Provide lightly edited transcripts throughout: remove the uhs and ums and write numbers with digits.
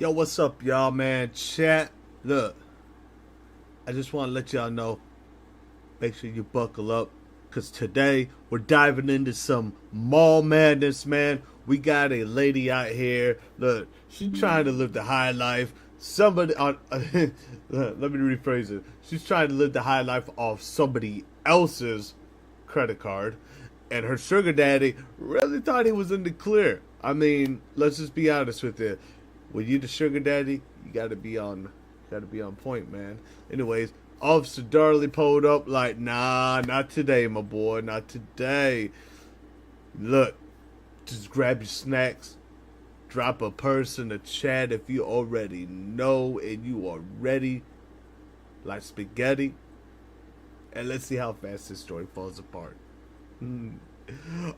Yo, what's up, y'all, man? Chat. Look, I just want to let y'all know, make sure you buckle up, because today we're diving into some mall madness, man. We got a lady out here. Look, she's trying to live the high life. Somebody on let me rephrase it. She's trying to live the high life off somebody else's credit card, and her sugar daddy really thought he was in the clear. I mean, let's just be honest with you. When you the sugar daddy, you gotta be on point, man. Anyways, Officer Darley pulled up like, nah, not today, my boy, not today. Look, just grab your snacks, drop a purse in the chat if you already know and you are ready, like spaghetti, and let's see how fast this story falls apart.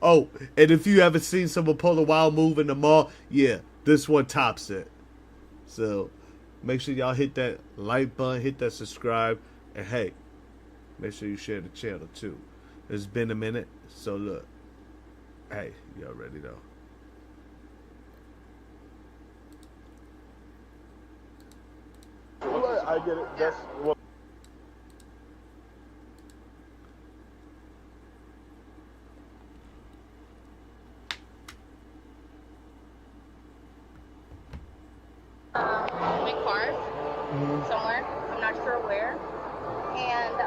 Oh, and if you haven't seen someone pull a wild move in the mall, yeah, this one tops it. So make sure y'all hit that like button, hit that subscribe, and hey, make sure you share the channel too. It's been a minute, so look, hey, y'all ready though? I get it. That's what. My car somewhere. I'm not sure where. And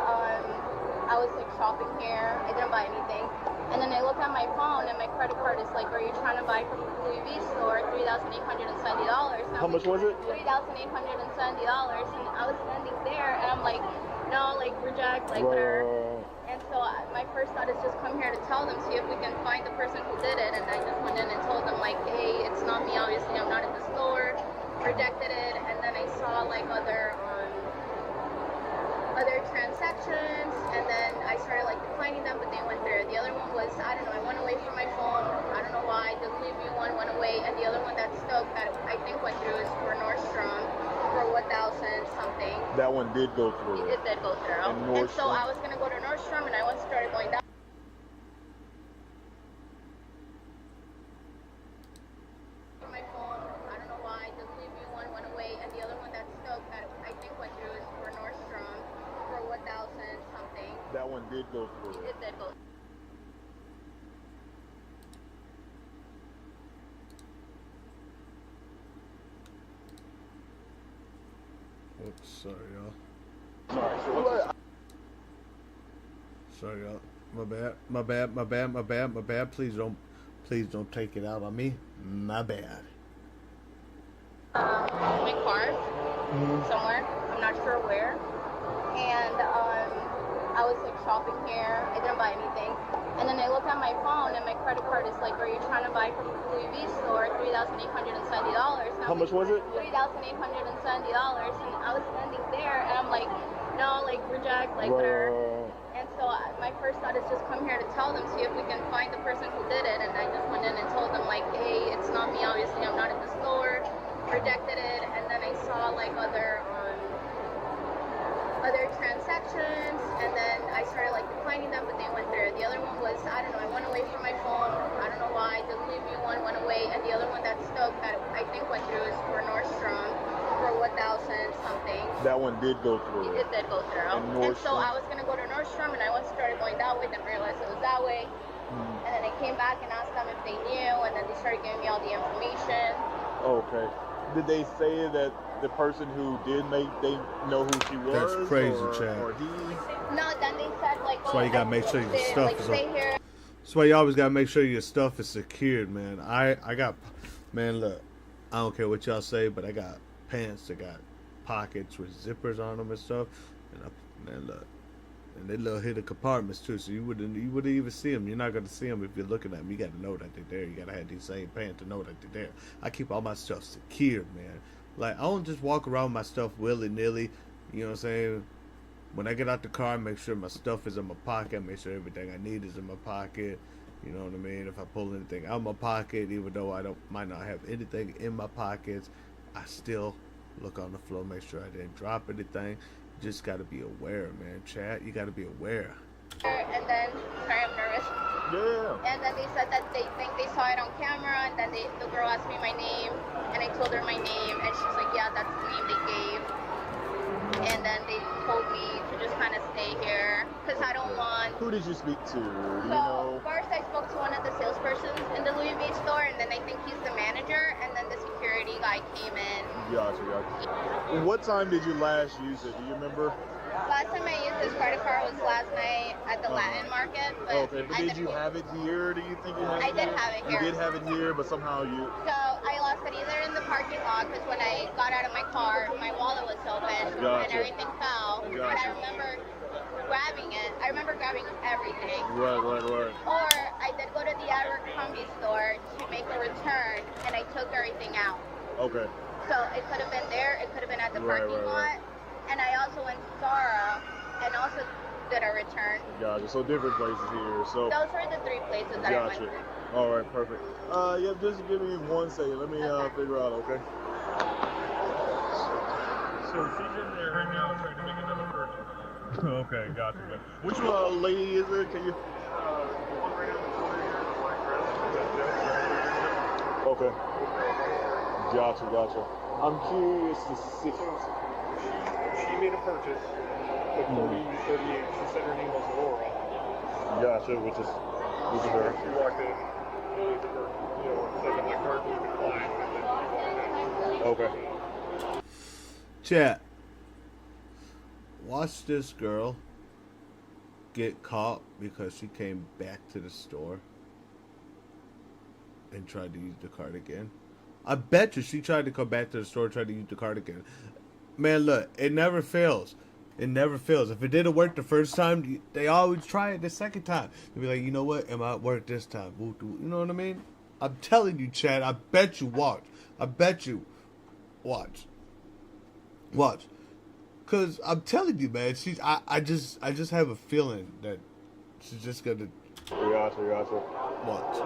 I was like shopping here. I didn't buy anything. And then I look at my phone and my credit card is like, are you trying to buy from the Louis Vuitton store $3,870? How much was it? $3,870. And I was standing there and I'm like, no, like reject, like whatever. And so my first thought is just come here to tell them, see if we can find the person who did it. And I just went in and told them like, hey, it's not me, obviously I'm not at the store. Rejected it, and then I saw like other transactions, and then I started like declining them, but they went through. The other one was, I don't know, I went away from my phone. I don't know why. The Louis Vuitton one went away, and the other one that stuck that I think went through is for Nordstrom for 1,000 something. That one did go through. It did go through. And so I was gonna go to Nordstrom, and I started going down. My phone, I don't know why. The Louis Vuitton one went away, and the other one that stuck that I think went through is for Nordstrom for 1,000 something. That one did go through. It did go. Oops, sorry, y'all. Sorry. So what? Sorry, y'all. My bad. Please don't take it out on me. My bad. My car somewhere. I'm not sure where. And I was like shopping here. I didn't buy anything. And then I look at my phone and my credit card is like, are you trying to buy from the Louis Vuitton store $3,870? How much was it? $3,870. And I was standing there and I'm like, no, like reject, like whatever. And so my first thought is just come here to tell them, see if we can find the person who did it. And I just went in and told them like, hey, it's not me, obviously I'm not at the store. Rejected it, and then I saw like other transactions, and then I started like declining them, but they went through. The other one was, I don't know, I went away from my phone. I don't know why. The Louis Vuitton one went away, and the other one that stuck that I think went through is for Nordstrom for 1,000 something. That one did go through. It did go through. And so I was gonna go to Nordstrom, and I started going that way, then realized it was that way. And then I came back and asked them if they knew, and then they started giving me all the information. Okay. Did they say that the person who did they know who she was? That's crazy, Chad. Or he? No, then they said like, That's why you gotta make sure your stuff like, is stay here. That's why you always gotta make sure your stuff is secured, man. I got, man, look, I don't care what y'all say, but I got pants that got pockets with zippers on them and stuff, and man, look, and they little hidden compartments too, so you wouldn't even see them. You're not gonna see them if you're looking at them. You gotta know that they're there. You gotta have these same pants to know that they're there. I keep all my stuff secured, man. Like I don't just walk around with my stuff willy nilly. You know what I'm saying? When I get out the car, I make sure my stuff is in my pocket. I make sure everything I need is in my pocket. You know what I mean? If I pull anything out of my pocket, even though might not have anything in my pockets, I still look on the floor, make sure I didn't drop anything. Just got to be aware, man. Chat, you got to be aware. And then, sorry, I'm nervous. Yeah. And then they said that they think they saw it on camera, and then the girl asked me my name, and I told her my name, and she's like, yeah, that's the name they gave. And then they told me to just kind of stay here because I don't want. Who did you speak to? Do you So know? first I spoke to one of the salespersons in the Louis Vuitton store, and then I think he's the manager, and then the security guy came in. Gotcha. What time did you last use it? Do you remember? Last time I used this credit card was last night at the Latin market. But okay, but did you have it here? Do you think you had it here? I did have it here. You did have it here, but somehow you... So I lost it either in the parking lot, because when I got out of my car, my wallet was open and everything fell. And I remember grabbing it. I remember grabbing everything. Right. Or I did go to the Abercrombie store to make a return, and I took everything out. Okay. So it could have been there. It could have been at the parking lot. And I also went to Zara and also did a return. Gotcha. So different places here. So those were the 3 places that I went to. All right, perfect. Yeah, just give me 1 second. Let me figure out, okay? So she's in there right now trying to make another purchase. Okay, gotcha. Which lady is it? Can you? The one right on the corner here, the black dress. Okay. Gotcha. I'm curious to see. She made a purchase with 38. She said her name was Laura. Gotcha, which is her. She walked in, said that my card was declined, and then she walked in. Okay. Chat. Watch this girl get caught because she came back to the store and tried to use the card again. I bet you she tried to come back to the store and tried to use the card again. Man, look, it never fails. It never fails. If it didn't work the first time, they always try it the second time. They'll be like, you know what? It might work this time. You know what I mean? I'm telling you, Chad. I bet you watch. I bet you watch. Cause I'm telling you, man. I just have a feeling that she's just gonna. Gotcha. Watch.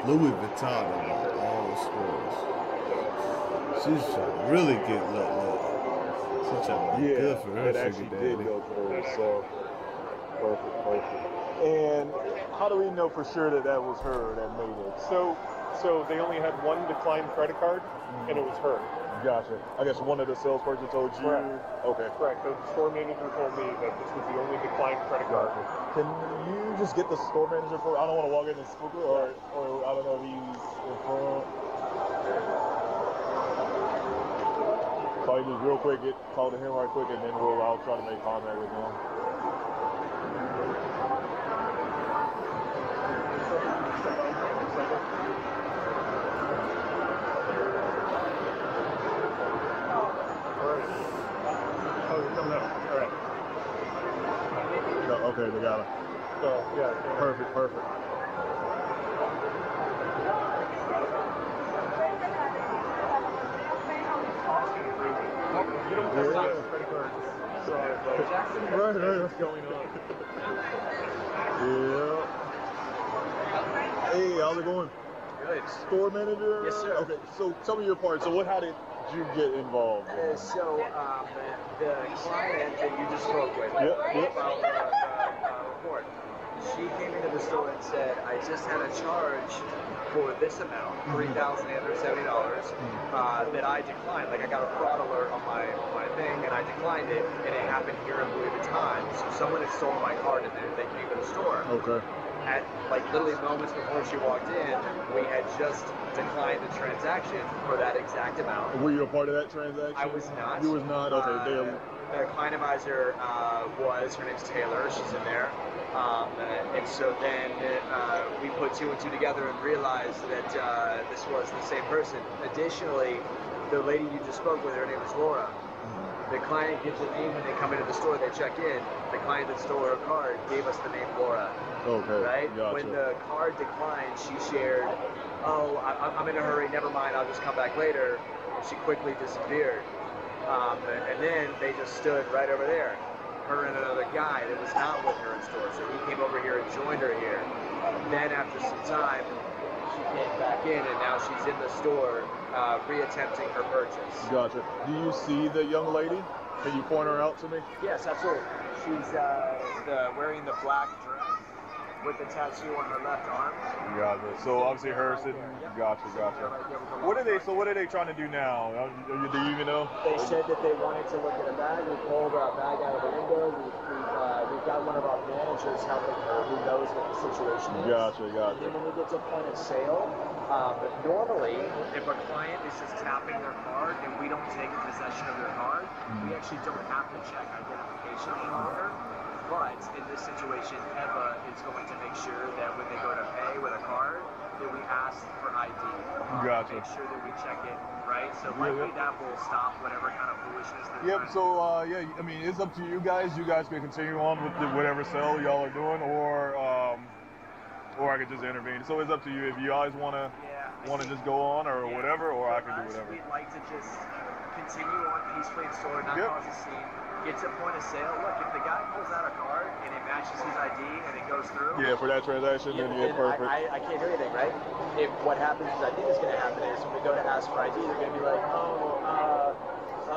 Louis Vuitton in all the stores. She's trying to really get look. She's trying to be good for her. It actually did go through. So perfect. And how do we know for sure that that was her that made it? So they only had one declined credit card, and it was her. Gotcha. I guess one of the salesperson told you. Correct. Okay. Correct. The store manager told me that this was the only declined credit card. Can you just get the store manager for? I don't want to walk in and spook her, or I don't know if he's in front. So you just real quick talk to him right quick, and then I'll try to make contact with him. Okay, they got it. So, yeah. Perfect. You don't have credit cards. So, Jackson, right. What's going on? Yeah. Hey, how's it going? Good. Store manager? Yes, sir. Okay, so tell me your part. So how did you get involved? The client that you just spoke with about the report, she came into the store and said, I just had a charge for this amount, $3,870, that I declined. Like I got a fraud alert on my thing, and I declined it, and it happened here in Louis Vuitton. So someone had stolen my card, and they came to the store. Okay. At literally moments before she walked in, we had just declined the transaction for that exact amount. Were you a part of that transaction? I was not. You was not? Okay. The client advisor her name's Taylor, she's in there. And so then we put 2 and 2 together and realized that this was the same person. Additionally, the lady you just spoke with, her name is Laura. The client gives a name when they come into the store, they check in. The client that stole her card gave us the name Laura. Okay. Right? Gotcha. When the card declined, she shared, I'm in a hurry, never mind, I'll just come back later. And she quickly disappeared. And then they just stood right over there. Her and another guy that was not with her in store. So he came over here and joined her here. Then after some time, she came back in, and now she's in the store reattempting her purchase. Gotcha. Do you see the young lady? Can you point her out to me? Yes, absolutely. She's wearing the black dress with the tattoo on her left arm. Gotcha. So obviously her sitting. Gotcha. What are they? So what are they trying to do now? Do you even know? They said that they wanted to look at a bag. We pulled a bag out of the window. We've got one of our managers helping her who knows what the situation is. Gotcha. And then when we get to point of sale, normally if a client is just tapping their card and we don't take possession of their card, we actually don't have to check identification on her. But in this situation, Eva is going to make sure that when they go to pay with a card, that we ask for ID. Gotcha. Make sure that we check it, right? So likely that will stop whatever kind of foolishness they're Yep. So yeah, I mean, it's up to you guys. You guys can continue on with whatever sale y'all are doing, or I could just intervene. So it's up to you if you guys want to just go on or whatever, or I can do whatever. We'd like to just continue on peacefully in store, not cause a scene. Get to point of sale. Look, if the guy pulls out a card and it matches his ID and it goes through. Yeah, for that transaction, then yeah, perfect. I can't do anything, right? If what happens is, I think is going to happen is when we go to ask for ID, they're going to be like, oh,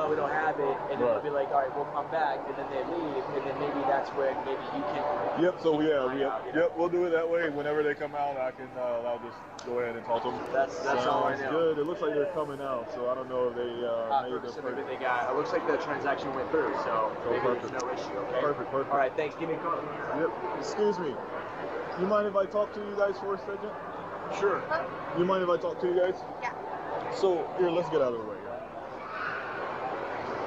we don't have it, and then they'll be like, all right, we'll come back, and then they leave, and then maybe that's when maybe you can. Yep. So we'll do it that way. Whenever they come out, I'll just go ahead and talk to them. That's all I know. Good. It looks like they're coming out, so I don't know if they made the. So maybe they got. It looks like the transaction went through, so maybe there's no issue. Okay. Perfect. All right. Thanks. Give me a call. Yep. Excuse me. You mind if I talk to you guys for a second? Sure. You mind if I talk to you guys? Yeah. So here, let's get out of the way.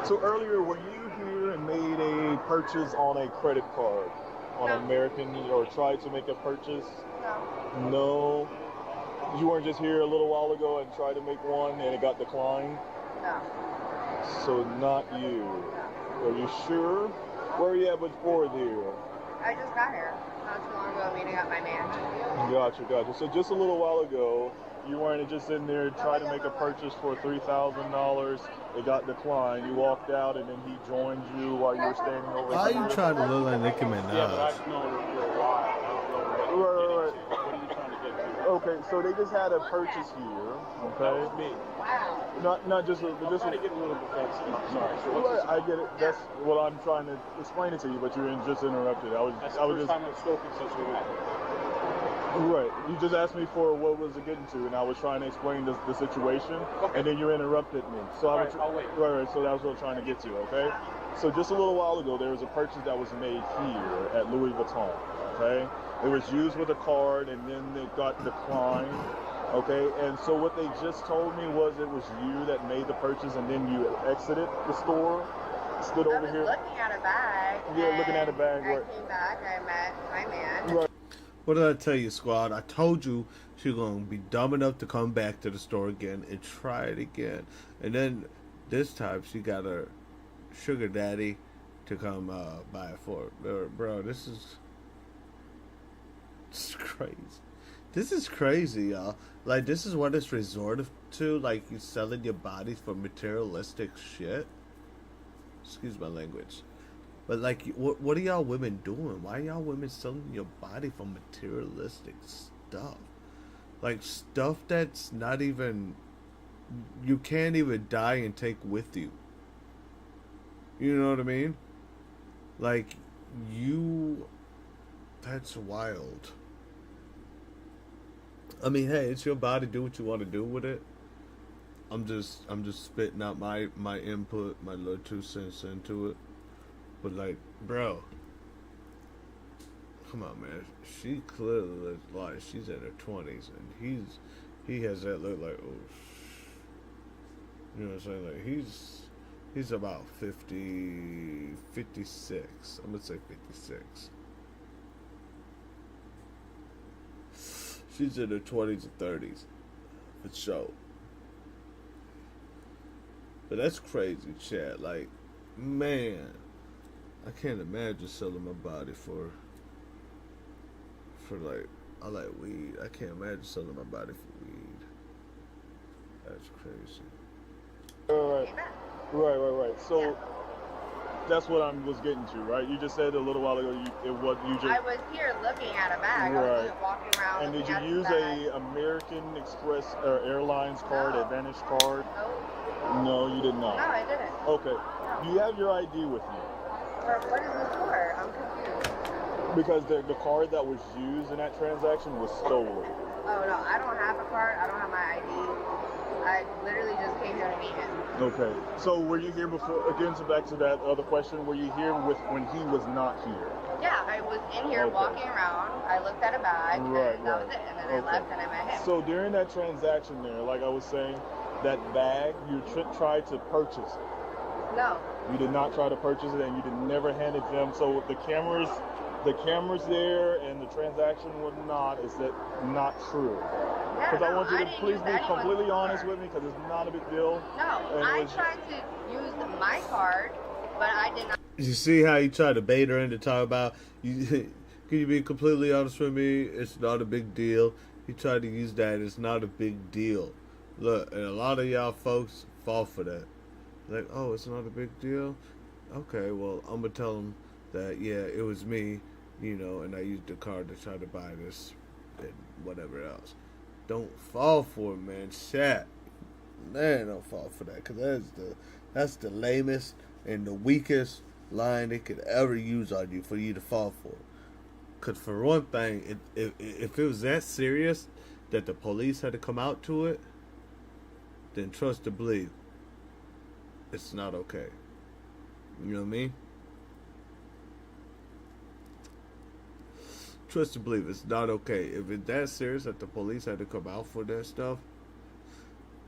So earlier, were you here and made a purchase on a credit card on American, or tried to make a purchase? No. No. You weren't just here a little while ago and tried to make one and it got declined? No. So not you. Are you sure? Where are you at before there? I just got here not too long ago meeting up my man. Gotcha. So just a little while ago, you weren't just in there trying to make a purchase for $3,000. It got declined. You walked out, and then he joined you while you were standing over there. Why are you trying to look like Nicki Minaj? Yeah, but I've known her for a while. I don't know Right. what are you trying to get to? Okay, so they just had a purchase here. Okay. That was me. Wow. Not just I'm trying to get a little defensive. I'm sorry. So Right, what's I get it. That's what I'm trying to explain it to you, but you just interrupted. That's the first time I've spoken since we met. Right. You just asked me for what was it getting to, and I was trying to explain the situation, and then you interrupted me. So I was I'll wait. Right. So that's what I'm trying to get to. Okay. So just a little while ago, there was a purchase that was made here at Louis Vuitton. Okay. It was used with a card, and then it got declined. Okay. And so what they just told me was it was you that made the purchase, and then you exited the store, stood over here. Looking at a bag. Yeah, looking at a bag. I Right. came back. I met my man. Right. What did I tell you, squad? I told you she was going to be dumb enough to come back to the store again and try it again. And then this time she got her sugar daddy to come buy it for her. Bro, this is crazy. This is crazy, y'all. Like, this is what it's resorted to. Like, you selling your bodies for materialistic shit. Excuse my language. But, like, what are y'all women doing? Why are y'all women selling your body for materialistic stuff? Like, stuff that's not even... You can't even die and take with you. You know what I mean? Like, that's wild. I mean, hey, it's your body. Do what you want to do with it. I'm just spitting out my input, my little 2 cents into it. But like, bro, come on, man. She clearly looks like she's in her 20s, and he has that look like, oh, you know what I'm saying? Like he's about 50, 56. I'm gonna say 56. She's in her 20s and 30s, for sure. But that's crazy, Chad. Like, man. I can't imagine selling my body for like, I like weed. I can't imagine selling my body for weed. That's crazy. Right. So that's what I was getting to, right? You just said a little while ago I was here looking at a bag. I wasn't walking around. And did you use a American Express or Airlines card, Advantage card? No. No, you did not. No, I didn't. Okay. No. Do you have your ID with you? What is this for? I'm confused. Because the card that was used in that transaction was stolen. Oh no, I don't have a card. I don't have my ID. I literally just came here to meet him. Okay. So were you here before? Again, so back to that other question. Were you here when he was not here? Yeah, I was in here walking around. I looked at a bag, and that was it. And then I left, and I met him. So during that transaction there, like I was saying, that bag, you tried to purchase it. No. You did not try to purchase it, and you never handed them. So the cameras there, and the transaction was not. Is that not true? Because I want you to please be completely honest with me, because it's not a big deal. No, I tried to use my card, but I did not. You see how you try to bait her into talk about, can you be completely honest with me? It's not a big deal. You try to use that, it's not a big deal. Look, and a lot of y'all folks fall for that. Like, oh, it's not a big deal? Okay, well, I'm going to tell them that, yeah, it was me, and I used the card to try to buy this and whatever else. Don't fall for it, man. Chat. Man, don't fall for that, because that's the lamest and the weakest line they could ever use on you for you to fall for. Because for one thing, if it was that serious that the police had to come out to it, then trust to believe it's not okay. You know what I mean? Trust to believe it's not okay. If it's that serious that the police had to come out for that stuff,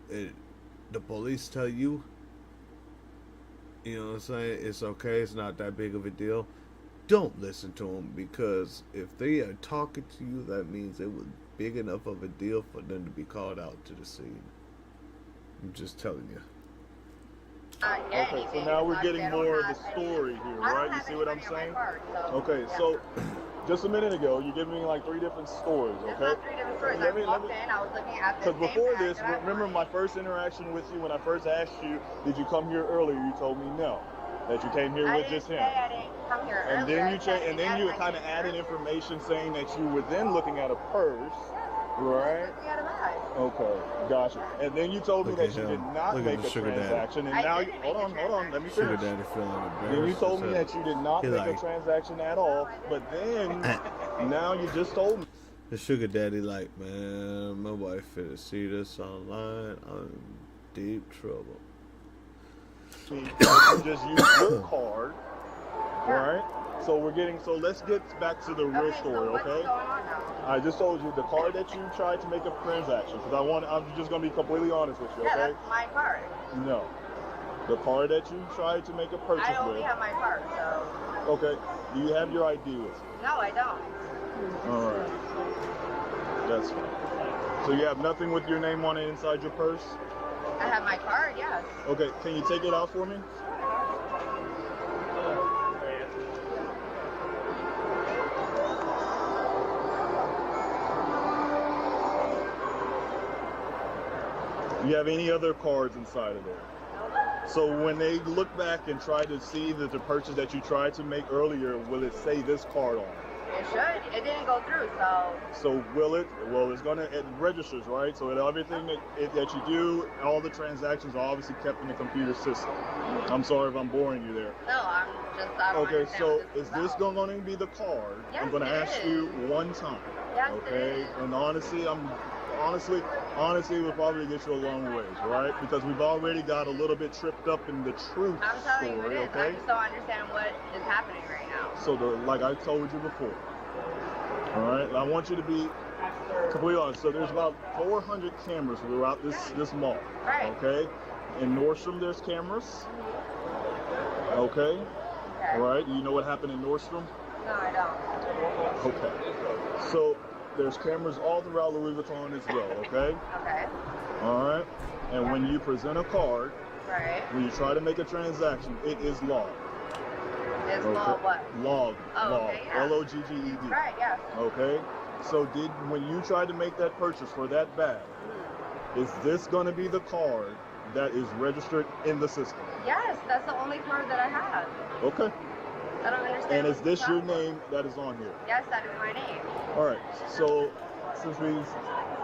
the police tell you, you know what I'm saying, it's okay, it's not that big of a deal, don't listen to them, because if they are talking to you, that means it was big enough of a deal for them to be called out to the scene. I'm just telling you. Okay, so now we're getting more of the story here, right? You see what I'm saying? Okay, so just a minute ago, you're giving me like 3 different stories, okay? It's not 3 different stories. I walked in, I was looking at the because before this, remember my first interaction with you when I first asked you, did you come here earlier? You told me no, that you came here with just him. I didn't come here and earlier. then you kind of added information saying that you were then looking at a purse, right? Looking at a bag. Okay, gotcha. And then you told me that you did not make a transaction, and now hold on, let me finish. Sugar daddy feeling embarrassed. Then you told me that you did not make a transaction at all, but then now you just told me. The sugar daddy like, man, my wife finna see this online. I'm in deep trouble. You just use your card, right? So let's get back to the real story, okay? I just told you the card that you tried to make a transaction, because I'm just gonna be completely honest with you, okay? Yeah, that's my card. No. The card that you tried to make a purchase with. I only have my card, so. Okay. Do you have your ID with you? No, I don't. Alright. That's fine. So you have nothing with your name on it inside your purse? I have my card, yes. Okay, can you take it out for me? Do you have any other cards inside of there? Nope. So when they look back and try to see that the purchase that you tried to make earlier, will it say this card on it? It should. It didn't go through, so. So will it? Well, it registers, right? So everything that you do, all the transactions are obviously kept in the computer system. I'm sorry if I'm boring you there. No, I don't okay, so is this going to be the card? Yes, I'm going to ask you one time. Yes, okay? And honestly, we'll probably get you a long ways, right? Because we've already got a little bit tripped up in the truth I'm telling story, you it is. okay? I just don't understand what is happening right now. So like I told you before, all right? I want you to be completely honest. So there's about 400 cameras throughout this mall, right? Okay? In Nordstrom, there's cameras. Okay? All right? You know what happened in Nordstrom? No, I don't. Okay. So there's cameras all throughout Louis Vuitton as well, okay? Okay. All right? And when you present a card, right, when you try to make a transaction, it is logged. It's logged what? Logged. Oh, logged. okay, yeah. L-O-G-G-E-D. Right, yes. Okay? So when you tried to make that purchase for that bag, is this going to be the card that is registered in the system? Yes, that's the only card that I have. Okay. I don't understand. And is this your name that is on here? Yes, that is my name. All right. So since we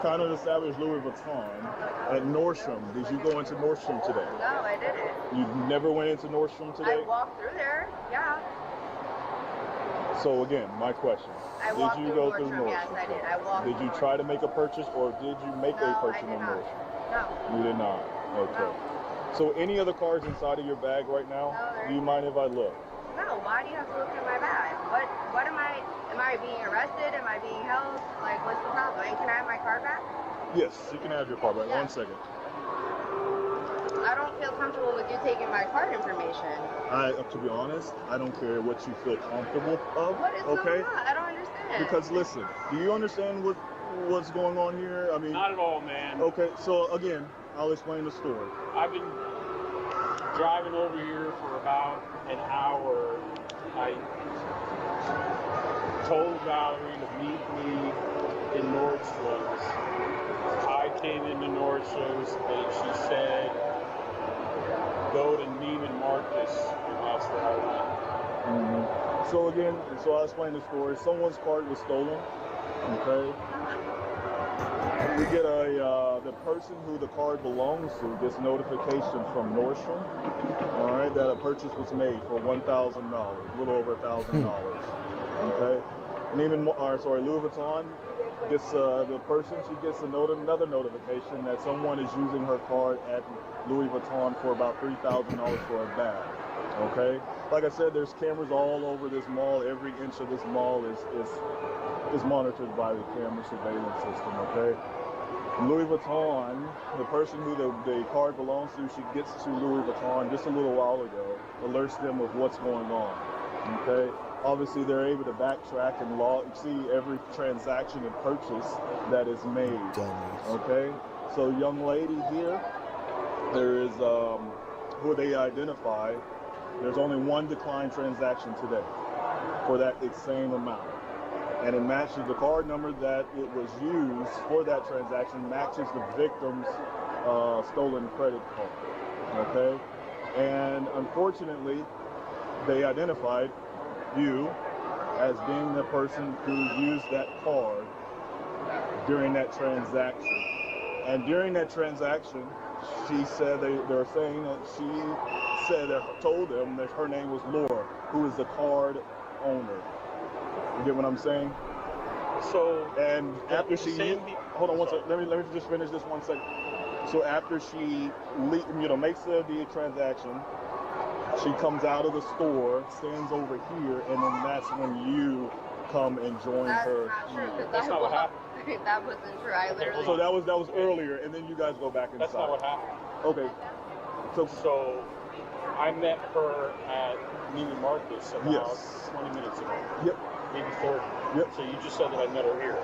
kind of established Louis Vuitton at Nordstrom, did you go into Nordstrom today? No, I didn't. You never went into Nordstrom today? I walked through there, yeah. So again, my question. I walked Did you through go through Nordstrom, yes, Nordstrom? I did. I walked Did you through try to make a purchase or did you make a No, I purchase did in not. Nordstrom? No. You did not. Okay. So any other cards inside of your bag right now? No, there Do you isn't. mind if I look? No, why do you have to look in my bag? What am I being arrested? Am I being held? Like, what's the problem? And can I have my card back? Yes, you can have your card back. Yeah. 1 second. I don't feel comfortable with you taking my card information. To be honest, I don't care what you feel comfortable of. What is Okay? going on? I don't understand. Because listen, do you understand what's going on here? I mean, Not at all, man. okay. So again, I'll explain the story. I've been driving over here for about an hour. I told Valerie to meet me in Nordstrom's. I came into Nordstrom's and she said, go to Neiman Marcus, and that's where I went. So again, so I'll explain the story. Someone's card was stolen. Okay. We get the person who the card belongs to gets notification from Nordstrom, all right, that a purchase was made for $1,000, a little over $1,000. Okay. Louis Vuitton gets the person, she gets another notification that someone is using her card at Louis Vuitton for about $3,000 for a bag. Okay. Like I said, there's cameras all over this mall. Every inch of this mall is monitored by the camera surveillance system. Okay. Louis Vuitton, the person who the card belongs to, she gets to Louis Vuitton just a little while ago, alerts them of what's going on. Okay. Obviously, they're able to backtrack and see every transaction and purchase that is made. Okay. So, young lady here, there is who they identify. There's only one declined transaction today for that same amount. And it matches the card number that it was used for that transaction, matches the victim's stolen credit card. Okay? And unfortunately, they identified you as being the person who used that card during that transaction. And during that transaction, she said they're saying that she said that told them that her name was Laura, who is the card owner. You get what I'm saying? So, and after she hold on one Sorry. second. Let me just finish this 1 second. So after she makes the transaction, she comes out of the store, stands over here, and then that's when you come and join her. That's not true, because That's not what happened. that wasn't true. I literally. So that was earlier, and then you guys go back inside. That's not what happened. Okay. So I met her at Neiman Marcus about Yes. 20 minutes ago. Yep. Maybe 30. Yep. So you just said that I met her here.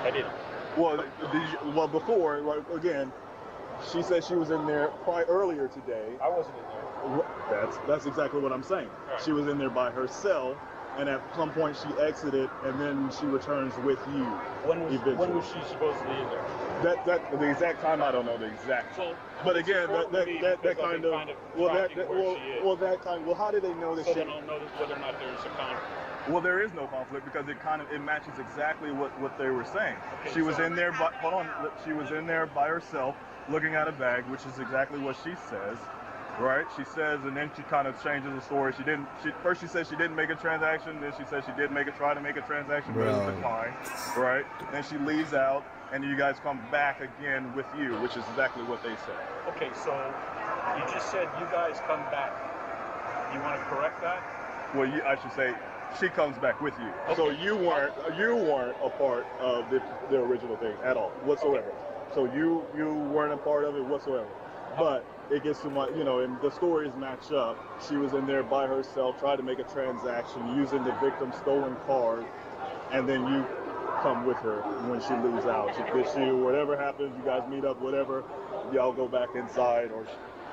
I didn't. Well, before, right, again, she said she was in there earlier today. I wasn't in there. That's exactly what I'm saying. Right. She was in there by herself, and at some point she exited, and then she returns with you. When was she supposedly in there? That the exact time, I don't know the exact. So, but again, it's important to me that because I've kind been of kind of well tracking where she is. Well, how did they know that So she? then I'll know whether or not there's a conflict. Well, there is no conflict because it matches exactly what they were saying. Okay, She was so- in there, but hold on, she was in there by herself, looking at a bag, which is exactly what she says, right? She says, and then she kind of changes the story. First she said she didn't make a transaction, then she said she did try to make a transaction, but it was declined, right? Then she leaves out, and you guys come back again with you, which is exactly what they said. Okay, so you just said you guys come back. You want to correct that? Well, I should say she comes back with you. Okay. So you weren't a part of the original thing at all whatsoever. Okay. So you weren't a part of it whatsoever. But it gets to and the stories match up. She was in there by herself, tried to make a transaction using the victim's stolen card, and then you come with her when she leaves out. Whatever happens, you guys meet up, whatever, y'all go back inside, or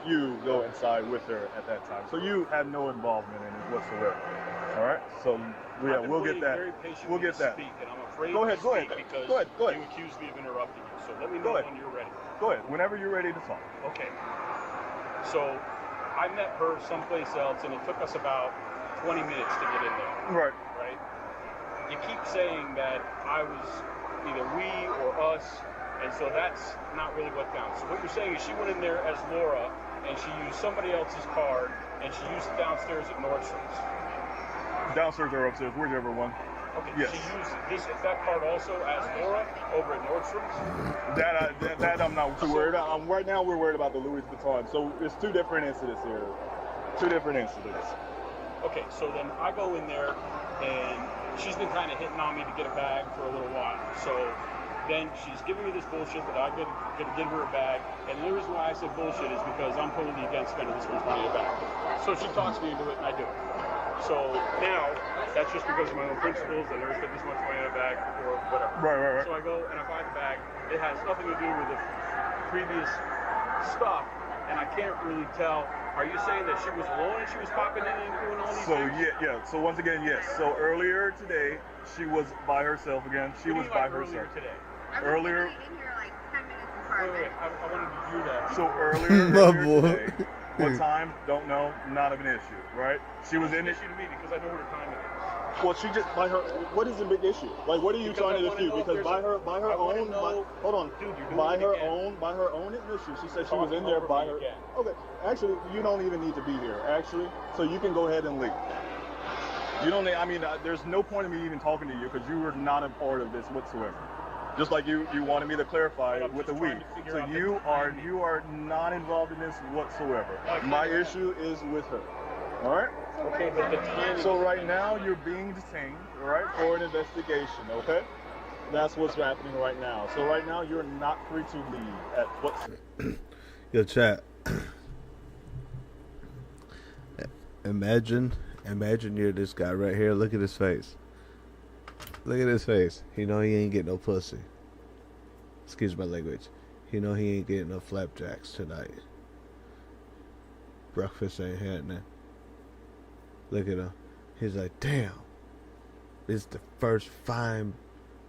you go inside with her at that time. So you had no involvement in it whatsoever. All right. So yeah, we'll get that. We'll get that. Speak, and I'm afraid Go ahead. to Go speak ahead. because Go ahead. you accused me of interrupting you. So let me Go know ahead. when you're ready. Go ahead. Whenever you're ready to talk. Okay. So I met her someplace else, and it took us about 20 minutes to get in there. Right. Right. you keep saying that I was either we or us, and so that's not really what counts. So what you're saying is she went in there as Laura, and she used somebody else's card, and she used it downstairs at Nordstrom's. Downstairs or upstairs, whichever one. Okay, yes. She used that card also as Laura over at Nordstrom's? That I'm not too worried about. Right now we're worried about the Louis Vuitton. So it's two different incidents here. Two different incidents. Okay, so then I go in there, and she's been kind of hitting on me to get a bag for a little while. So then she's giving me this bullshit that I'm going to give her a bag. And the reason why I said bullshit is because I'm totally against spending this much money in a bag. So she talks me into it, and I do it. So now, that's just because of my own principles. I never spent this much money in a bag or whatever. Right. So I go and I buy the bag. It has nothing to do with the previous stuff, and I can't really tell. Are you saying that she was alone and she was popping in and doing all these things? Yeah. So once again, yes. So earlier today, she was by herself again. She was by herself. Earlier today? Earlier. in here like 10 minutes before. Wait. I wanted to do that. So earlier today. What time? Don't know. Not of an issue, right? She was in it. Issue to me because I know what her time it is. Well, she just by her. What is the big issue? Like, what are you trying to dispute? Because by her own, hold on. Dude, by her own admission, she said she was in there by her. Okay, actually, you don't even need to be here. Actually, so you can go ahead and leave. You don't. I mean, there's no point in me even talking to you because you were not a part of this whatsoever. Just like you wanted me to clarify with the we. So you are not involved in this whatsoever. My issue is with her. All right. Okay, but the time. So right now you're being detained, all right, for an investigation. Okay. That's what's happening right now. So right now you're not free to leave at what's. Yo, chat. Imagine you're this guy right here. Look at his face. Look at his face. He know he ain't getting no pussy. Excuse my language. He know he ain't getting no flapjacks tonight. Breakfast ain't happening. Look at him. He's like, damn. This is the first fine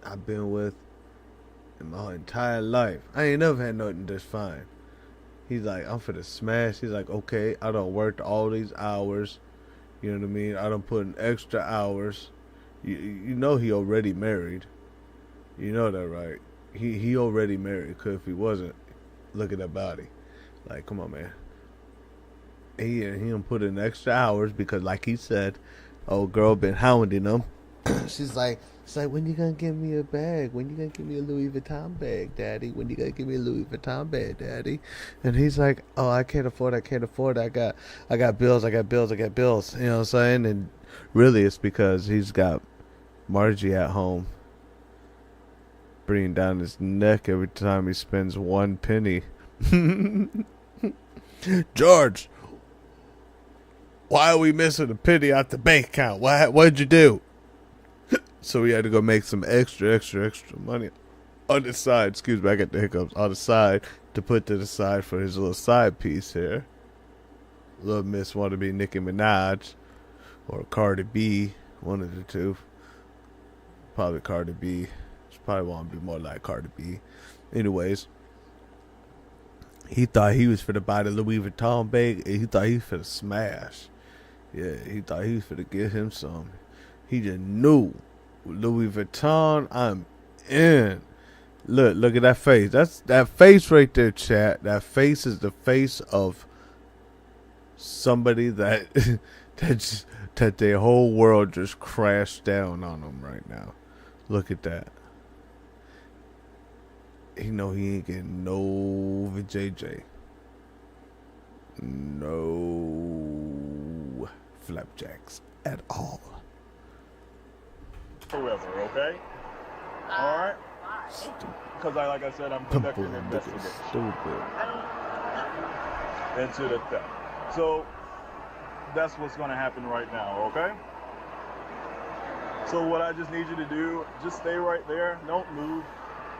I've been with in my entire life. I ain't never had nothing this fine. He's like, I'm finna smash. He's like, okay, I done worked all these hours. You know what I mean? I done put in extra hours. You know he already married. You know that, right? He already married. Cause if he wasn't, look at that body. Like, come on, man. He done put in extra hours because, like he said, old girl been hounding him. She's like, when you gonna give me a bag? When you gonna give me a Louis Vuitton bag, Daddy? When you gonna give me a Louis Vuitton bag, Daddy? And he's like, oh, I can't afford it. I got bills. You know what I'm saying? And really, it's because he's got Margie at home, breathing down his neck every time he spends one penny. George, why are we missing a penny out the bank account? What'd you do? So we had to go make some extra money on the side. Excuse me, I got the hiccups. On the side to put to the side for his little side piece here. Little Miss wanted to be Nicki Minaj or Cardi B, one of the two. Probably Cardi B. She probably want to be more like Cardi B. Anyways, he thought he was finna buy the Louis Vuitton bag. And he thought he was finna smash. Yeah, he thought he was finna get him some. He just knew. Louis Vuitton, I'm in. Look at that face. That's that face right there, chat. That face is the face of somebody that that their whole world just crashed down on them right now. Look at that. He know he ain't getting no JJ. No flapjacks at all. Whoever, okay? All right? Because like I said, I'm conducting an investigation into the theft. So that's what's going to happen right now, okay? So what I just need you to do, just stay right there. Don't move.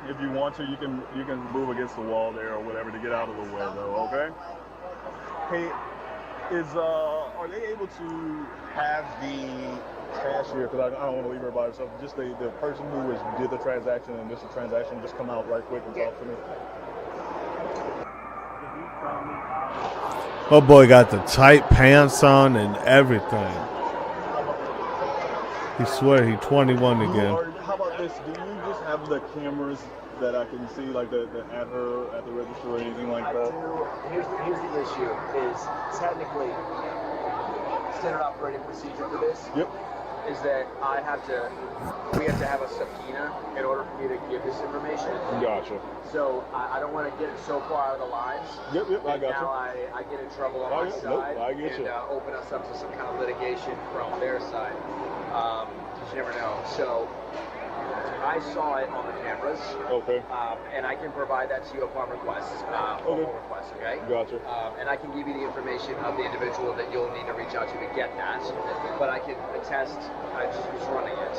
If you want to, you can move against the wall there or whatever to get out of the way, though, okay? Hey, are they able to have the cashier, because I don't want to leave her by herself, just the person who did the transaction and missed the transaction, just come out right quick and talk to me? Oh boy, got the tight pants on and everything. He swear he 21 again. How about this? Do you just have the cameras that I can see, like the at the register or anything like that? I do. Here's the issue: is technically standard operating procedure for this. Yep. Is that we have to have a subpoena in order for me to give this information. Gotcha. So I don't want to get it so far out of the lines. Yep, I got now I get in trouble on my side I get and open us up to some kind of litigation from their side. You never know. So I saw it on the cameras. Okay. And I can provide that to you upon request, formal request, okay? Gotcha. And I can give you the information of the individual that you'll need to reach out to get that. But I can attest, I just was running it,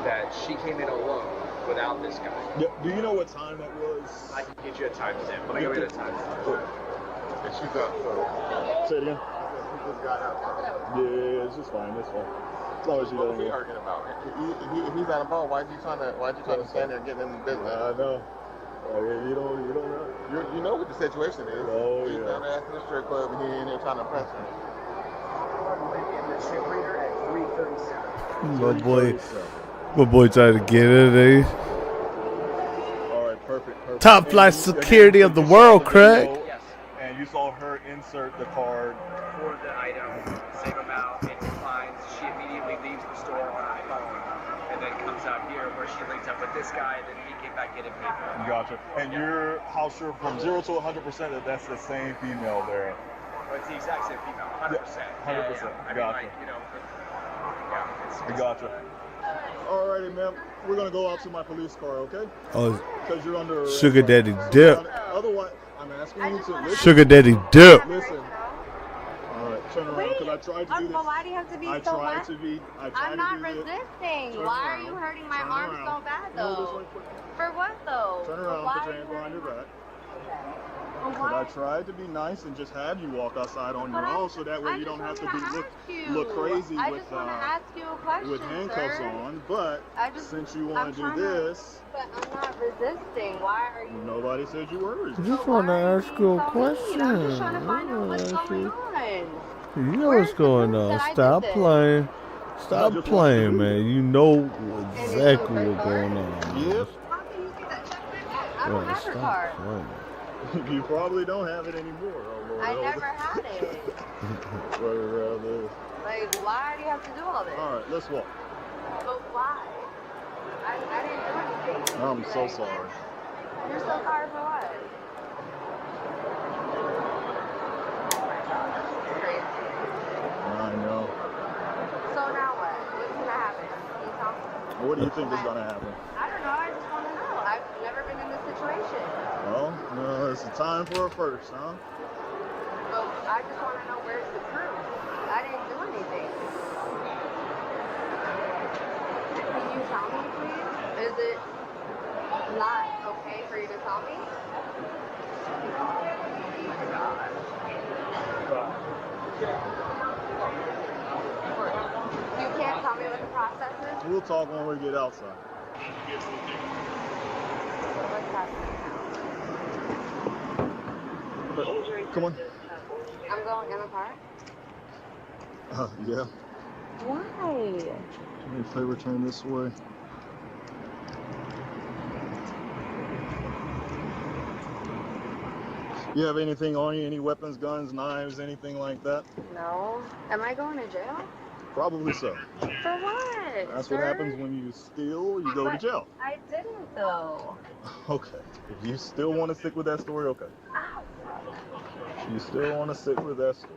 that she came in alone without this guy. Yeah. Do you know what time that was? I can get you a timestamp. Let me go get a timestamp. And she's up. Say it again. She just got out. Yeah, it's just fine. It's fine. As long as she doesn't. What was he arguing about? If he's on the phone, why'd you trying to stand there and get in the business? I know. You don't know. You know what the situation is. Oh, he's down there at the strip club and he in there trying to press her. In the chip reader at 3:37. My boy tried to get it, eh? All right, perfect. Top flight security of the world, Craig. Yes. And you saw her insert the card For the item, same amount, it declines. She immediately leaves the store on her phone and then comes out here where she links up with this guy and then he came back getting paid for it. Gotcha. And you're how sure from 0 to 100% that that's the same female there? Well, it's the exact same female, 100%. 100%. I mean, Gotcha. like, it's Gotcha. Alrighty, ma'am. We're gonna go out to my police car, okay? Oh, Because you're under arrest. Sugar Daddy Dip. Otherwise, I'm asking you to listen. Sugar Daddy Dip. Listen. All right, turn around because I tried to do this. Why do you have to be I so tried bad? to be. I'm not resisting. Turn Why are around. you hurting my Turn arm around. so bad No, though? this way quick. For what though? Turn around, Why put your are hand you behind your hurting back. Well, But I why? tried to be nice and just have you walk outside on your But own, so that way you don't have to look crazy I just want to ask you a question, with handcuffs sir. on. But since you want to do this, But I'm not resisting. Why are you? nobody said you were resisting. Just want to ask you a question. I'm just trying to find out what's going on. You know what's going on. Stop playing. Stop playing, man. You know exactly what's going on. Yep. How can you get that check? I don't have your card. You probably don't have it anymore. Oh, Lord. I never had it. Like, why do you have to do all this? All right, let's walk. But why? I didn't do anything. I'm so sorry. You're so sorry for what? Crazy. I know. So now what? What's gonna happen? Can you tell me? What do you think is going to happen? I don't know. I just want to know. I've never been in this situation. Well, no, it's a time for a first, huh? But I just want to know where's the proof. I didn't do anything. Can you tell me, please? Is it not okay for you to tell me? Oh my God. You can't tell me what the process is? We'll talk when we get outside. What's happening now? Come on. I'm going in the car? Yeah. Why? If they return this way. You have anything on you? Any weapons, guns, knives, anything like that? No. Am I going to jail? Probably so. For what? That's sir? what happens when you steal, you go to jail. I didn't though. Okay. If you still want to stick with that story, okay. Ow. You still want to stick with that story.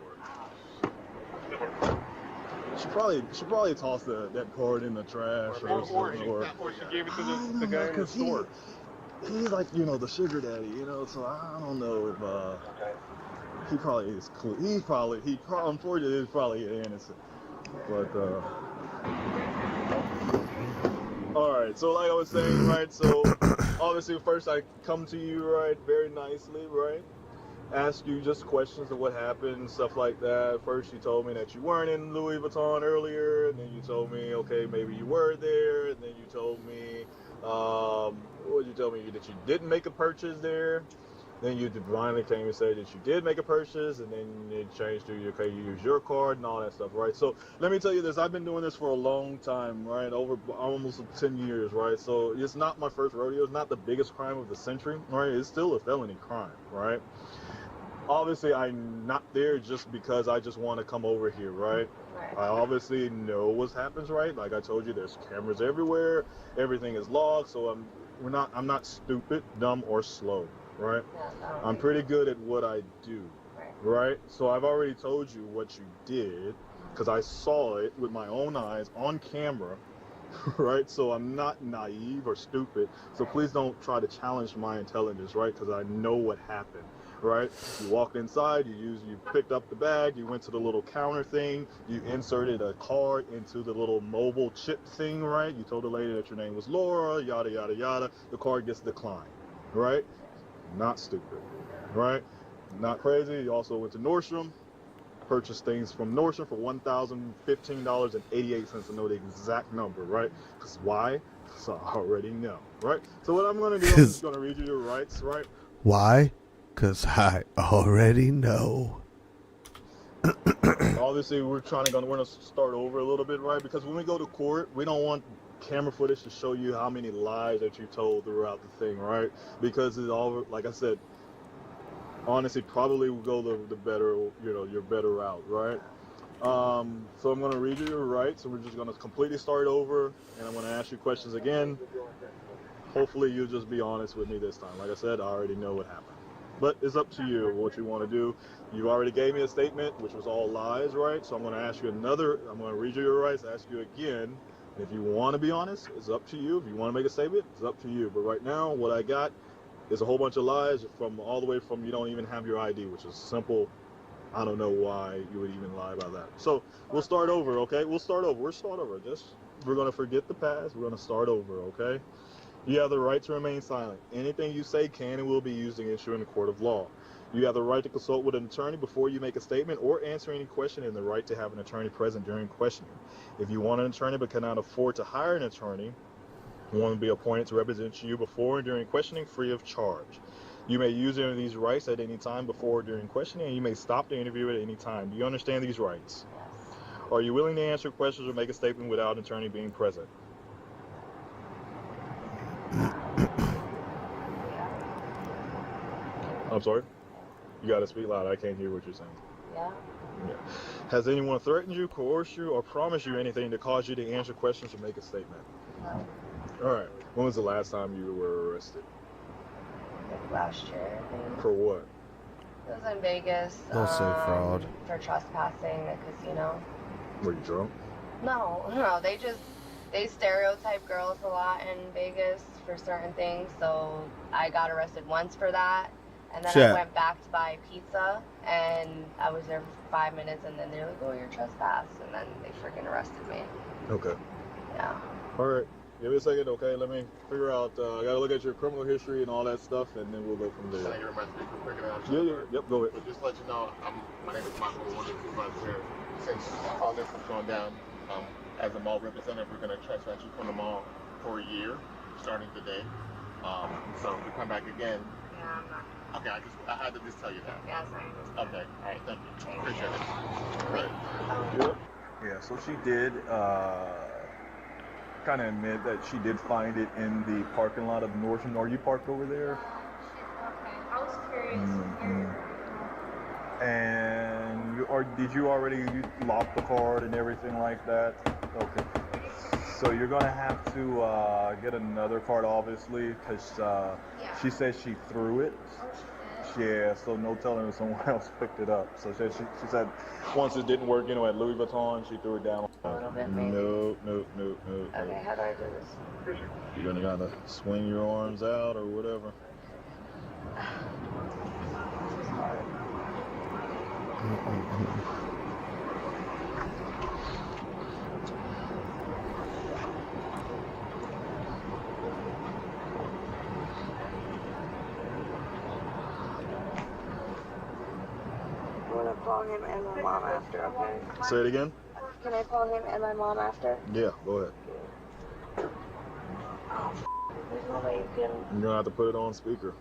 She probably tossed that card in the trash or she gave it to the guy in the store. He's like, the sugar daddy, so I don't know if he probably is unfortunately he's probably innocent. But alright, so like I was saying, right, so obviously first I come to you, right, very nicely, right? Ask you just questions of what happened, stuff like that. First you told me that you weren't in Louis Vuitton earlier, and then you told me, okay, maybe you were there, and then you told me, what did you tell me? That you didn't make a purchase there. Then you finally came and said that you did make a purchase, and then it changed to you use your card and all that stuff, right? So let me tell you this: I've been doing this for a long time, right? Over almost 10 years, right? So it's not my first rodeo. It's not the biggest crime of the century, right? It's still a felony crime, right? Obviously, I'm not there just because I just want to come over here, right? I obviously know what happens, right? Like I told you, there's cameras everywhere. Everything is logged, so I'm not stupid, dumb, or slow, right? I'm pretty good at what I do, right? So I've already told you what you did because I saw it with my own eyes on camera, right? So I'm not naive or stupid. So please don't try to challenge my intelligence, right? Because I know what happened, right? You walked inside, you picked up the bag, you went to the little counter thing, you inserted a card into the little mobile chip thing, right? You told the lady that your name was Laura, yada, yada, yada. The card gets declined, right? Not stupid, right? Not crazy. You also went to Nordstrom, purchased things from Nordstrom for $1,015.88. I know the exact number, right? Because why? Because I already know, right? So what I'm going to do, I'm just going to read you your rights, right? Why? Because I already know. Obviously, we're going to start over a little bit, right? Because when we go to court, we don't want camera footage to show you how many lies that you told throughout the thing, right? Because it's all, like I said, honestly, probably will go the better, your better route, right? So I'm going to read you your rights, and we're just going to completely start over, and I'm going to ask you questions again. Hopefully, you'll just be honest with me this time. Like I said, I already know what happened. But it's up to you what you want to do. You already gave me a statement, which was all lies, right? So I'm going to ask you I'm going to read you your rights, ask you again. And if you want to be honest, it's up to you. If you want to make a statement, it's up to you. But right now, what I got is a whole bunch of lies from all the way from you don't even have your ID, which is simple. I don't know why you would even lie about that. So we'll start over, okay? We'll start over. We're going to forget the past. We're going to start over, okay? You have the right to remain silent. Anything you say can and will be used against you in the court of law. You have the right to consult with an attorney before you make a statement or answer any question, and the right to have an attorney present during questioning. If you want an attorney but cannot afford to hire an attorney, one will be appointed to represent you before and during questioning free of charge. You may use any of these rights at any time before or during questioning, and you may stop the interview at any time. Do you understand these rights? Yes. Are you willing to answer questions or make a statement without an attorney being present? I'm sorry? You gotta speak loud. I can't hear what you're saying. Yeah. Has anyone threatened you, coerced you, or promised you anything to cause you to answer questions or make a statement? No. All right. When was the last time you were arrested? Like last year, I think. For what? It was in Vegas. Don't say fraud. For trespassing a casino. Were you drunk? No. They stereotype girls a lot in Vegas for certain things. So I got arrested once for that. And then I went back to buy pizza, and I was there for 5 minutes, and then they're like, oh, you're trespassed, and then they freaking arrested me. Okay. Yeah. All right. Give me a second, okay? Let me figure out, I gotta look at your criminal history and all that stuff, and then we'll go from there. Can I get my speaker quick? Yep, go ahead. But just to let you know, my name is Michael, one of the supervisors here. Since all this is going down, as a mall representative, we're gonna transfer you from the mall for a year, starting today. So if we come back again. Yeah, I'm not. Okay, I had to just tell you that. Yeah, sorry. Okay, all right, thank you. Appreciate it. All right. Yep. Yeah, so she did kind of admit that she did find it in the parking lot of Nordstrom. Are you parked over there? Okay, I was curious. Mm-hmm. And did you already lock the card and everything like that? Okay. So you're gonna have to get another card, obviously, because she said she threw it. Oh, she did? Yeah, so no telling if someone else picked it up. So she said once it didn't work, at Louis Vuitton, she threw it down. A little bit, maybe. No. Okay, how do I do this? You're gonna gotta swing your arms out or whatever. This is hard. I'm gonna call him and my mom after, okay? Say it again? Can I call him and my mom after? Yeah, go ahead. There's no way you can. You're gonna have to put it on speaker.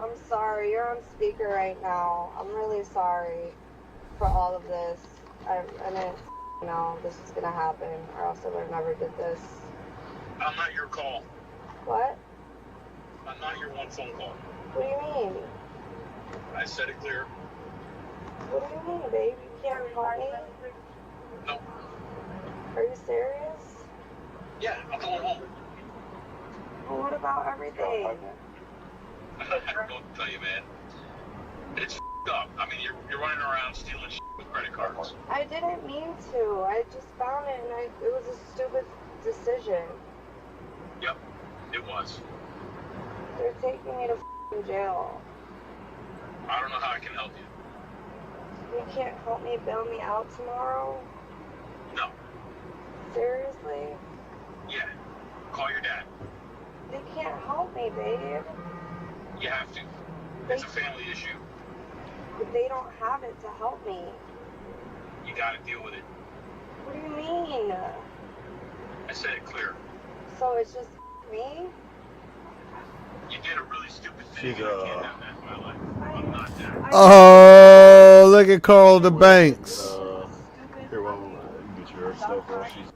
I'm sorry. You're on speaker right now. I'm really sorry for all of this. I didn't know this was gonna happen, or else I would have never did this. I'm not your call. What? I'm not your one phone call. What do you mean? I said it clear. What do you mean, babe? You can't help me? No. Are you serious? Yeah, I'm going home. Well, what about everything? I don't know what to tell you, man. It's up. I mean, you're running around stealing with credit cards. I didn't mean to. I just found it, and it was a stupid decision. Yep, it was. They're taking me to jail. I don't know how I can help you. You can't help me bail me out tomorrow? No. Seriously? Yeah. Call your dad. They can't help me, babe. You have to. It's a family issue. But they don't have it to help me. You gotta deal with it. What do you mean? I said it clear. So it's just me? You did a really stupid thing. I can't have that in my life. I'm not that. Oh, look at Carl the Banks. Here, well, you get your stuff while she's.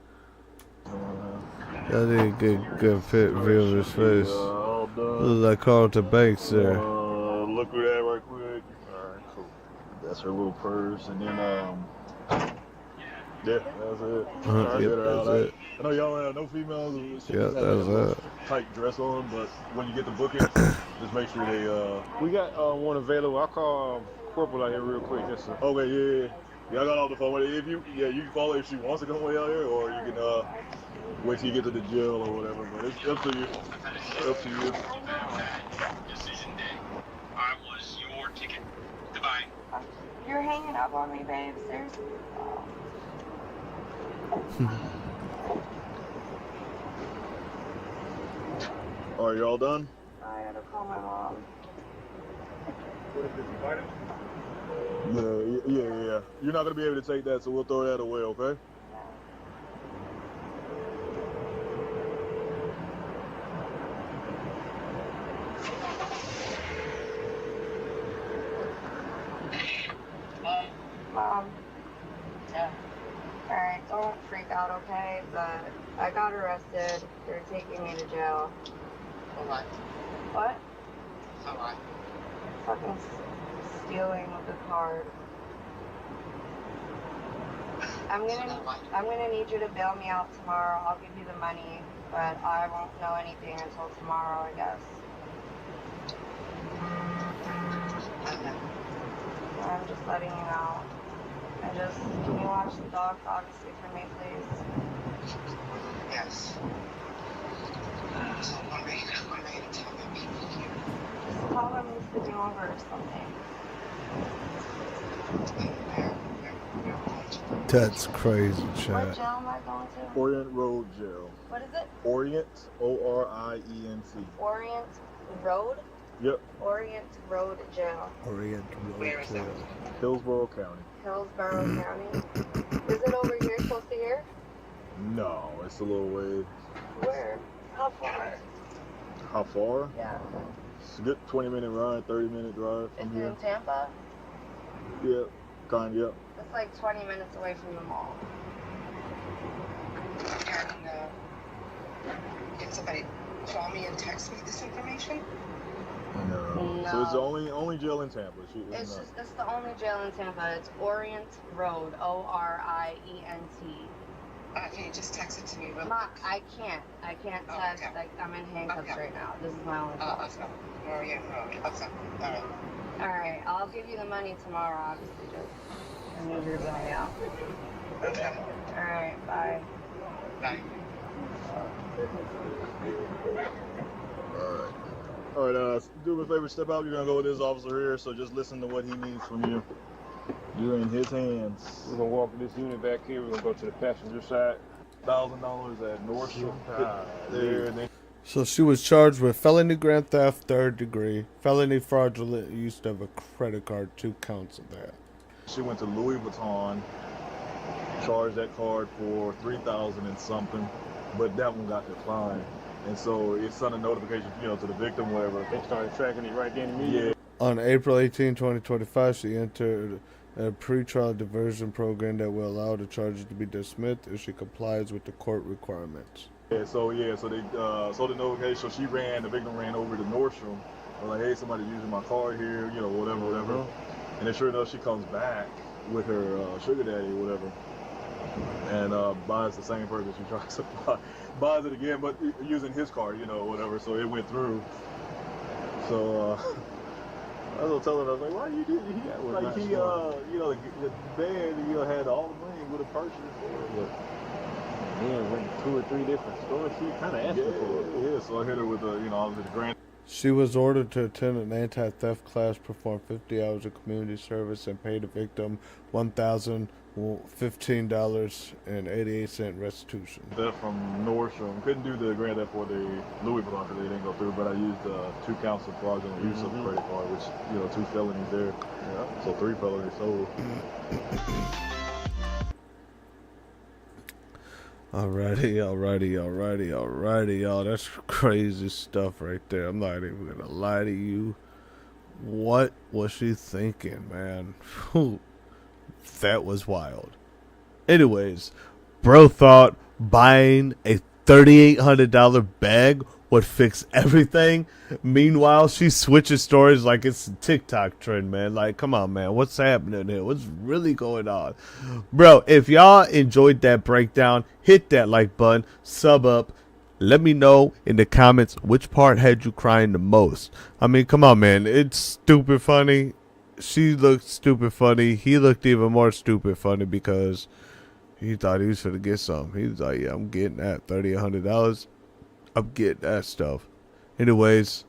That is a good fit view of his face. All done. Look like Carlton Banks there. Look at that right quick. Alright, cool. That's her little purse, and then yeah, that's it. Yep, that's it. I know y'all don't have no females. Yeah, that's it. Tight dress on, but when you get the booking, just make sure they. We got one available. I'll call Corporal out here real quick. Just to... Okay, yeah. I got off the phone with her. If you can call her if she wants to come way out here, or you can wait till you get to the jail or whatever. But it's up to you. Up to you. Decision day. I was your ticket. Goodbye. You're hanging up on me, babe. Seriously? Are you all done? I gotta call my mom. Yeah. You're not gonna be able to take that, so we'll throw that away, okay? Mom. Yeah. Alright, don't freak out, okay? But I got arrested. They're taking me to jail. Alright. What? Alright. Fucking stealing with the card. I'm gonna need you to bail me out tomorrow. I'll give you the money, but I won't know anything until tomorrow, I guess. I'm just letting you know. Can you watch the dog obviously for me, please? Yes. So what are you gonna tell the people here? Just tell them he's sitting over or something. That's crazy, What chat. jail am I going to? Orient Road Jail. What is it? Orient, O-R-I-E-N-T. Orient Road? Yep. Orient Road Jail. Orient Where is that? Hillsborough County. Hillsborough County. Is it over here, close to here? No, it's a little way. Where? How far? How far? Yeah. It's a good 20-minute ride, 30-minute drive Is from it here. in Tampa? Yeah, yep. It's like 20 minutes away from the mall. Can somebody call me and text me this information? No. So it's the only jail in Tampa. It's the only jail in Tampa. It's Orient Road, O-R-I-E-N-T. Can you just text it to me real quick? I can't text. Okay. I'm in handcuffs right now. This is my only call. Okay. Okay. Alright. Alright, I'll give you the money tomorrow, obviously, just I need you to bail me out. Okay. Alright, bye. Bye. Alright, do me a favor, step out. You're gonna go with this officer here, so just listen to what he needs from you. You're in his hands. We're gonna walk this unit back here. We're gonna go to the passenger side. $1,000 at Nordstrom. There. So she was charged with felony grand theft, 3rd degree, felony fraudulent use of a credit card, 2 counts of that. She went to Louis Vuitton, charged that card for $3,000 and something, but that one got declined. And so it sent a notification, to the victim, whatever. They started tracking it right then immediately. On April 18, 2025, she entered a pretrial diversion program that will allow the charges to be dismissed if she complies with the court requirements. So they so the notification. So the victim ran over to Nordstrom. They're like, hey, somebody's using my card here, whatever. And then sure enough, she comes back with her sugar daddy or whatever, and buys the same person she tries to buy. Buys it again, but using his card, whatever. So it went through. So I was telling her, I was like, why you do? The man, had all the money with a purchase. Yeah, went to 2 or 3 different stores. She kind of asked her for it. Yeah. So I hit her with obviously the grand. She was ordered to attend an anti-theft class, perform 50 hours of community service, and pay the victim $1,015.88 restitution. Theft from Nordstrom. Couldn't do the grand theft for the Louis Vuitton because they didn't go through, but I used 2 counts of fraudulent use of the credit card, which, 2 felonies there. Yeah. So 3 felonies sold. Alrighty, y'all. That's crazy stuff right there. I'm not even gonna lie to you. What was she thinking, man? That was wild. Anyways, bro thought buying a $3,800 bag would fix everything. Meanwhile, she switches stories like it's a TikTok trend, man. Like, come on, man. What's happening here? What's really going on? Bro, if y'all enjoyed that breakdown, hit that like button, sub up. Let me know in the comments which part had you crying the most. I mean, come on, man. It's stupid funny. She looked stupid funny. He looked even more stupid funny because he thought he was going to get something. He was like, yeah, I'm getting that $3,800. I'm getting that stuff. Anyways,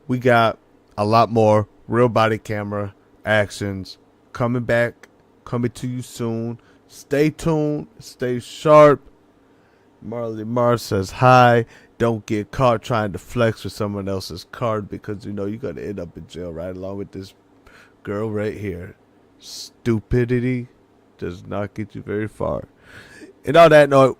we got a lot more real body camera actions coming to you soon. Stay tuned. Stay sharp. Marley Mar says hi. Don't get caught trying to flex with someone else's card because you're going to end up in jail right along with this girl right here. Stupidity does not get you very far. And on that note,